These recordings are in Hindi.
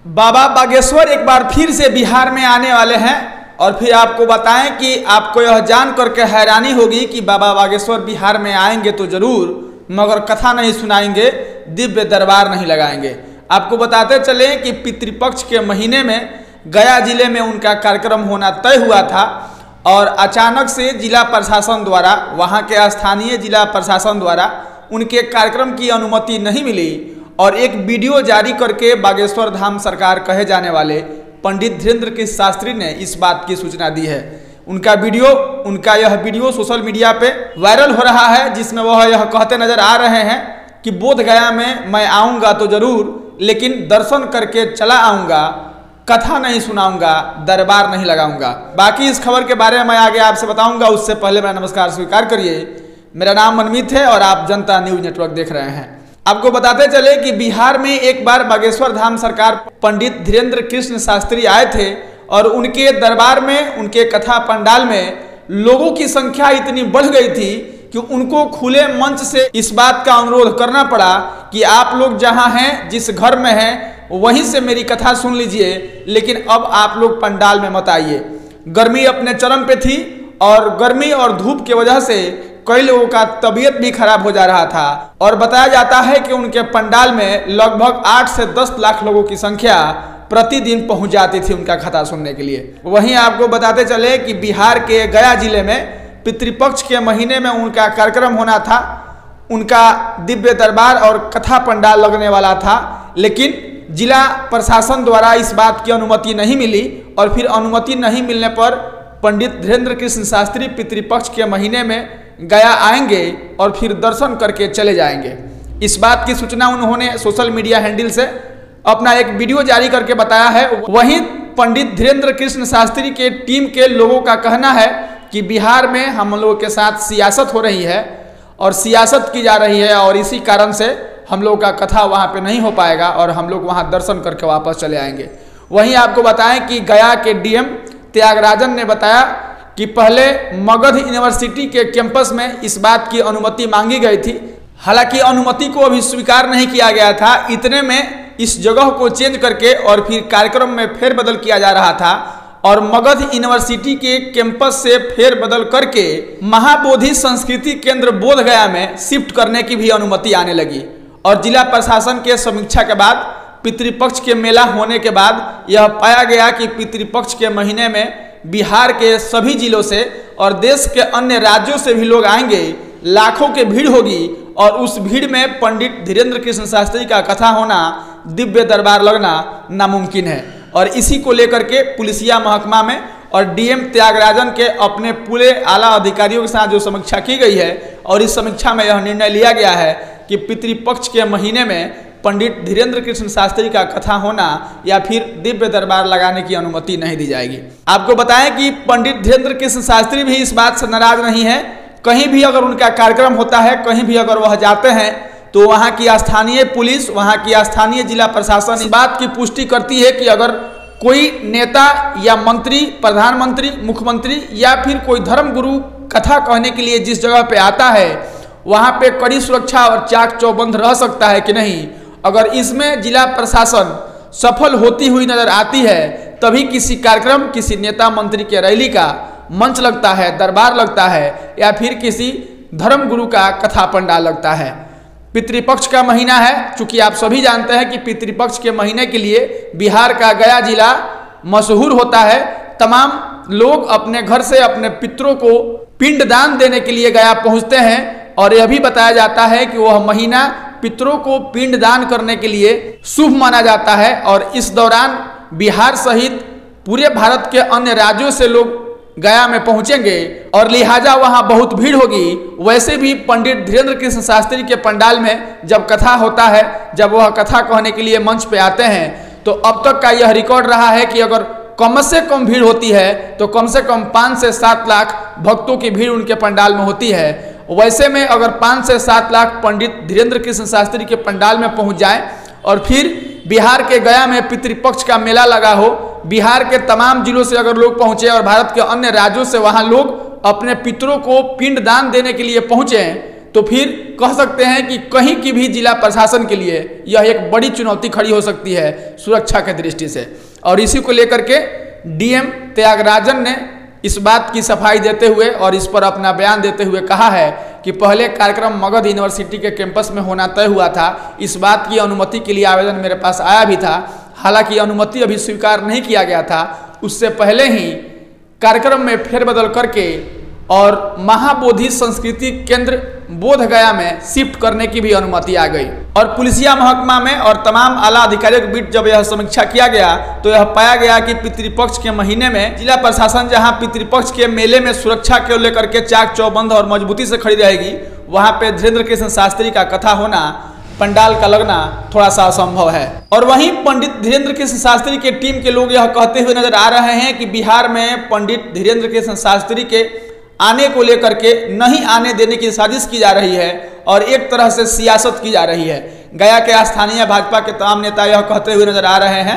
बाबा बागेश्वर एक बार फिर से बिहार में आने वाले हैं और फिर आपको बताएं कि आपको यह जान करके हैरानी होगी कि बाबा बागेश्वर बिहार में आएंगे तो जरूर, मगर कथा नहीं सुनाएंगे, दिव्य दरबार नहीं लगाएंगे। आपको बताते चले कि पितृपक्ष के महीने में गया जिले में उनका कार्यक्रम होना तय हुआ था और अचानक से जिला प्रशासन द्वारा, वहां के स्थानीय जिला प्रशासन द्वारा उनके कार्यक्रम की अनुमति नहीं मिली और एक वीडियो जारी करके बागेश्वर धाम सरकार कहे जाने वाले पंडित धीरेन्द्र कृष्ण शास्त्री ने इस बात की सूचना दी है। उनका यह वीडियो सोशल मीडिया पे वायरल हो रहा है, जिसमें वह यह कहते नजर आ रहे हैं कि बोध गया में मैं आऊँगा तो जरूर, लेकिन दर्शन करके चला आऊँगा, कथा नहीं सुनाऊंगा, दरबार नहीं लगाऊंगा। बाकी इस खबर के बारे में मैं आगे आपसे बताऊंगा, उससे पहले मेरा नमस्कार स्वीकार करिए। मेरा नाम मनमीत है और आप जनता न्यूज नेटवर्क देख रहे हैं। आपको बताते चले कि बिहार में एक बार बागेश्वर धाम सरकार पंडित धीरेन्द्र कृष्ण शास्त्री आए थे और उनके दरबार में, उनके कथा पंडाल में लोगों की संख्या इतनी बढ़ गई थी कि उनको खुले मंच से इस बात का अनुरोध करना पड़ा कि आप लोग जहां हैं, जिस घर में हैं, वहीं से मेरी कथा सुन लीजिए, लेकिन अब आप लोग पंडाल में मत आइए। गर्मी अपने चरम पे थी और गर्मी और धूप की वजह से कई लोगों का तबीयत भी खराब हो जा रहा था और बताया जाता है कि उनके पंडाल में लगभग 8 से 10 लाख लोगों की संख्या प्रतिदिन पहुंच जाती थी उनका कथा सुनने के लिए। वहीं आपको बताते चले कि बिहार के गया जिले में पितृपक्ष के महीने में उनका कार्यक्रम होना था, उनका दिव्य दरबार और कथा पंडाल लगने वाला था, लेकिन जिला प्रशासन द्वारा इस बात की अनुमति नहीं मिली और फिर अनुमति नहीं मिलने पर पंडित धीरेन्द्र कृष्ण शास्त्री पितृपक्ष के महीने में गया आएंगे और फिर दर्शन करके चले जाएंगे। इस बात की सूचना उन्होंने सोशल मीडिया हैंडल से अपना एक वीडियो जारी करके बताया है। वहीं पंडित धीरेन्द्र कृष्ण शास्त्री के टीम के लोगों का कहना है कि बिहार में हम लोगों के साथ सियासत हो रही है और सियासत की जा रही है और इसी कारण से हम लोग का कथा वहाँ पे नहीं हो पाएगा और हम लोग वहाँ दर्शन करके वापस चले आएंगे। वहीं आपको बताएं कि गया के डीएम त्यागराजन ने बताया कि पहले मगध यूनिवर्सिटी के कैंपस में इस बात की अनुमति मांगी गई थी, हालांकि अनुमति को अभी स्वीकार नहीं किया गया था। इतने में इस जगह को चेंज करके और फिर कार्यक्रम में फेरबदल किया जा रहा था और मगध यूनिवर्सिटी के कैंपस से फेरबदल करके महाबोधि संस्कृति केंद्र बोध गया में शिफ्ट करने की भी अनुमति आने लगी। और जिला प्रशासन के समीक्षा के बाद, पितृपक्ष के मेला होने के बाद यह पाया गया कि पितृपक्ष के महीने में बिहार के सभी जिलों से और देश के अन्य राज्यों से भी लोग आएंगे, लाखों की भीड़ होगी और उस भीड़ में पंडित धीरेन्द्र कृष्ण शास्त्री का कथा होना, दिव्य दरबार लगना नामुमकिन है। और इसी को लेकर के पुलिसिया महकमा में और डीएम त्यागराजन के अपने पूरे आला अधिकारियों के साथ जो समीक्षा की गई है और इस समीक्षा में यह निर्णय लिया गया है कि पितृपक्ष के महीने में पंडित धीरेन्द्र कृष्ण शास्त्री का कथा होना या फिर दिव्य दरबार लगाने की अनुमति नहीं दी जाएगी। आपको बताएं कि पंडित धीरेन्द्र कृष्ण शास्त्री भी इस बात से नाराज नहीं है। कहीं भी अगर उनका कार्यक्रम होता है, कहीं भी अगर वह जाते हैं तो वहाँ की स्थानीय पुलिस, वहाँ की स्थानीय जिला प्रशासन इस बात की पुष्टि करती है कि अगर कोई नेता या मंत्री, प्रधानमंत्री, मुख्यमंत्री या फिर कोई धर्म गुरु कथा कहने के लिए जिस जगह पे आता है, वहाँ पे कड़ी सुरक्षा और चाक चौबंद रह सकता है कि नहीं। अगर इसमें जिला प्रशासन सफल होती हुई नजर आती है, तभी किसी कार्यक्रम, किसी नेता मंत्री के रैली का मंच लगता है, दरबार लगता है या फिर किसी धर्म गुरु का कथा पंडाल लगता है। पितृपक्ष का महीना है, चूंकि आप सभी जानते हैं कि पितृपक्ष के महीने के लिए बिहार का गया जिला मशहूर होता है। तमाम लोग अपने घर से अपने पितरों को पिंडदान देने के लिए गया पहुंचते हैं और यह भी बताया जाता है कि वह महीना पितरों को पिंडदान करने के लिए शुभ माना जाता है और इस दौरान बिहार सहित पूरे भारत के अन्य राज्यों से लोग गया में पहुंचेंगे और लिहाजा वहां बहुत भीड़ होगी। वैसे भी पंडित धीरेन्द्र कृष्ण शास्त्री के पंडाल में जब कथा होता है, जब वह कथा कहने के लिए मंच पे आते हैं, तो अब तक का यह रिकॉर्ड रहा है कि अगर कम से कम भीड़ होती है तो कम से कम 5 से 7 लाख भक्तों की भीड़ उनके पंडाल में होती है। वैसे में अगर 5 से 7 लाख पंडित धीरेन्द्र कृष्ण शास्त्री के पंडाल में पहुंच जाए और फिर बिहार के गया में पितृपक्ष का मेला लगा हो, बिहार के तमाम जिलों से अगर लोग पहुंचे और भारत के अन्य राज्यों से वहां लोग अपने पितरों को पिंड दान देने के लिए पहुंचे, तो फिर कह सकते हैं कि कहीं की भी जिला प्रशासन के लिए यह एक बड़ी चुनौती खड़ी हो सकती है सुरक्षा के दृष्टि से। और इसी को लेकर के डीएम त्यागराजन ने इस बात की सफाई देते हुए और इस पर अपना बयान देते हुए कहा है कि पहले कार्यक्रम मगध यूनिवर्सिटी के कैंपस में होना तय हुआ था। इस बात की अनुमति के लिए आवेदन मेरे पास आया भी था, हालांकि अनुमति अभी स्वीकार नहीं किया गया था। उससे पहले ही कार्यक्रम में फेरबदल करके और महाबोधि संस्कृति केंद्र बोध गया में शिफ्ट करने की भी अनुमति आ गई। और पुलिसिया महकमा में और तमाम आला अधिकारियों के बीच जब यह समीक्षा किया गया तो यह पाया गया कि पितृपक्ष के महीने में जिला प्रशासन जहां पितृपक्ष के मेले में सुरक्षा को लेकर के चाक चौबंद और मजबूती से खड़ी रहेगी, वहां पे धीरेन्द्र कृष्ण शास्त्री का कथा होना, पंडाल का लगना थोड़ा सा असंभव है। और वहीं पंडित धीरेन्द्र कृष्ण शास्त्री के टीम के लोग यह कहते हुए नजर आ रहे हैं कि बिहार में पंडित धीरेन्द्र कृष्ण शास्त्री के आने को लेकर के नहीं आने देने की साजिश की जा रही है और एक तरह से सियासत की जा रही है। गया के स्थानीय भाजपा के तमाम नेता यह कहते हुए नजर आ रहे हैं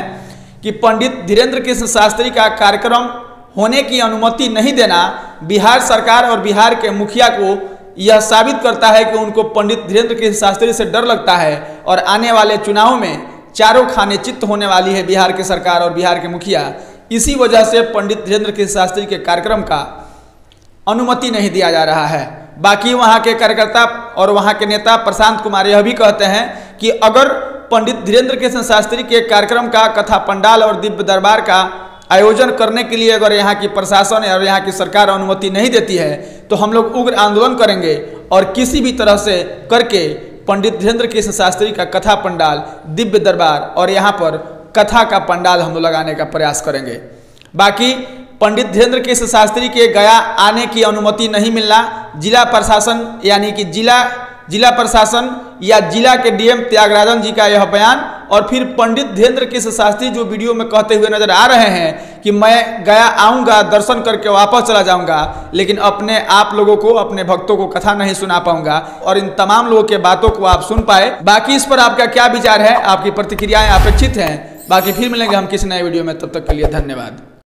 कि पंडित धीरेन्द्र कृष्ण शास्त्री का कार्यक्रम होने की अनुमति नहीं देना बिहार सरकार और बिहार के मुखिया को यह साबित करता है कि उनको पंडित धीरेन्द्र कृष्ण शास्त्री से डर लगता है और आने वाले चुनाव में चारों खाने चित्त होने वाली है बिहार की सरकार और बिहार के मुखिया। इसी वजह से पंडित धीरेन्द्र कृष्ण शास्त्री के कार्यक्रम का अनुमति नहीं दिया जा रहा है। बाकी वहां के कार्यकर्ता और वहां के नेता प्रशांत कुमार यह भी कहते हैं कि अगर पंडित धीरेन्द्र कृष्ण शास्त्री के कार्यक्रम का कथा पंडाल और दिव्य दरबार का आयोजन करने के लिए अगर यहाँ की प्रशासन और यहाँ की सरकार अनुमति नहीं देती है तो हम लोग उग्र आंदोलन करेंगे और किसी भी तरह से करके पंडित धीरेन्द्र कृष्ण शास्त्री का कथा पंडाल, दिव्य दरबार और यहाँ पर कथा का पंडाल हम लोग लगाने का प्रयास करेंगे। बाकी पंडित धीरेन्द्र कृष्ण शास्त्री के गया आने की अनुमति नहीं मिलना, जिला प्रशासन यानी कि जिला प्रशासन या जिला के डीएम त्यागराजन जी का यह बयान और फिर पंडित धीरेन्द्र कृष्ण शास्त्री जो वीडियो में कहते हुए नजर आ रहे हैं कि मैं गया आऊँगा, दर्शन करके वापस चला जाऊँगा, लेकिन अपने आप लोगों को, अपने भक्तों को कथा नहीं सुना पाऊँगा। और इन तमाम लोगों के बातों को आप सुन पाए। बाकी इस पर आपका क्या विचार है, आपकी प्रतिक्रियाएँ अपेक्षित हैं। बाकी फिर मिलेंगे हम किसी नए वीडियो में, तब तक के लिए धन्यवाद।